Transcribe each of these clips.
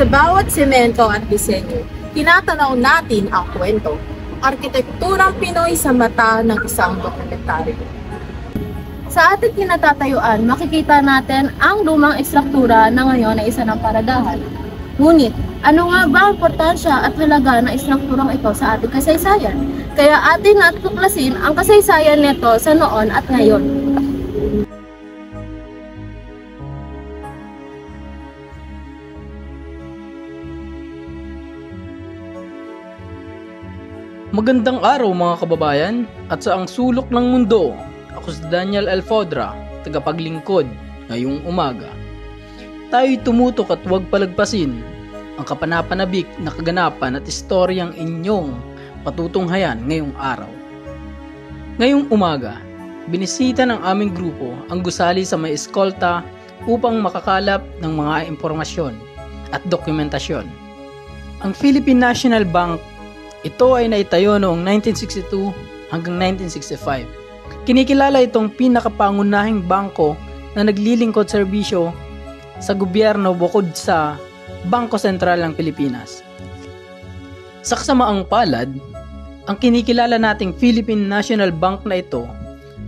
Sa bawat semento at disenyo, tinatanaw natin ang kwento, arkitekturang Pinoy sa mata ng isang dokumentaryo. Sa ating kinatatayuan, makikita natin ang lumang estruktura na ngayon ay isa ng paradahan. Ngunit, ano nga ba ang importansya at halaga ng estrukturang ito sa ating kasaysayan? Kaya atin natuklasin ang kasaysayan nito sa noon at ngayon. Magandang araw mga kababayan at sa ang sulok ng mundo. Ako si Daniel L. Fodra, tagapaglingkod ngayong umaga. Tayo'y tumutok at huwag palagpasin ang kapanapanabik na kaganapan at istoryang inyong patutunghayan ngayong araw. Ngayong umaga, binisita ng aming grupo ang gusali sa may eskolta upang makakalap ng mga impormasyon at dokumentasyon. Ang Philippine National Bank, ito ay naitayo noong 1962 hanggang 1965. Kinikilala itong pinakapangunahing bangko na naglilingkod serbisyo sa gobyerno bukod sa Bangko Sentral ng Pilipinas. Sa kasamaang palad, ang kinikilala nating Philippine National Bank na ito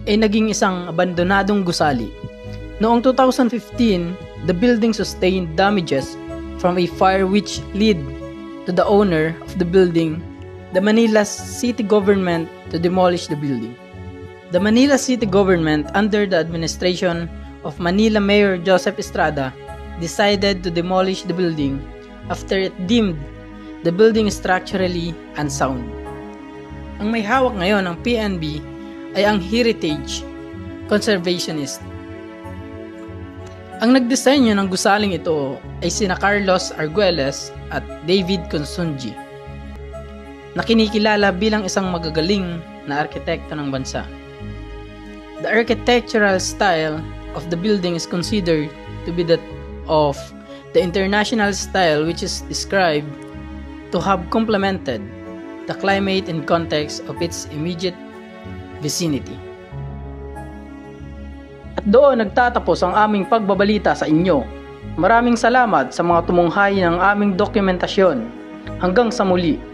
ay naging isang abandonadong gusali. Noong 2015, the building sustained damages from a fire which led to the owner of the building, the Manila City Government, to demolish the building. The Manila City Government, under the administration of Manila Mayor Joseph Estrada, decided to demolish the building after it deemed the building structurally unsound. Ang may hawak ngayon ng PNB ay ang Heritage Conservationist. Ang nagdisenyo ng gusaling ito ay sina Carlos Arguelles at David Consunji, na kinikilala bilang isang magagaling na arkitekto ng bansa. The architectural style of the building is considered to be that of the international style, which is described to have complemented the climate and context of its immediate vicinity. At doon nagtatapos ang aming pagbabalita sa inyo. Maraming salamat sa mga tumunghay ng aming dokumentasyon. Hanggang sa muli.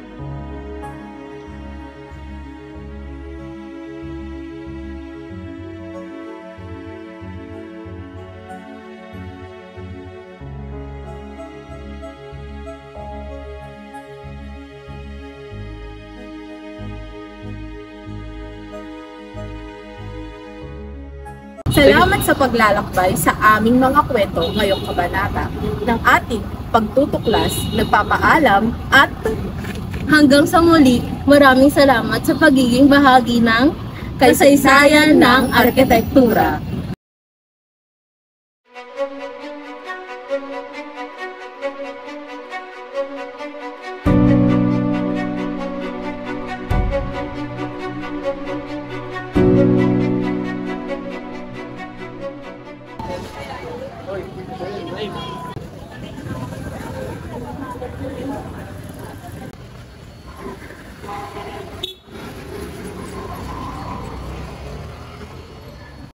Salamat sa paglalakbay sa aming mga kwento ngayong kabanata ng ating pagtutuklas. Nagpapaalam at hanggang sa muli, maraming salamat sa pagiging bahagi ng kasaysayan ng arkitektura.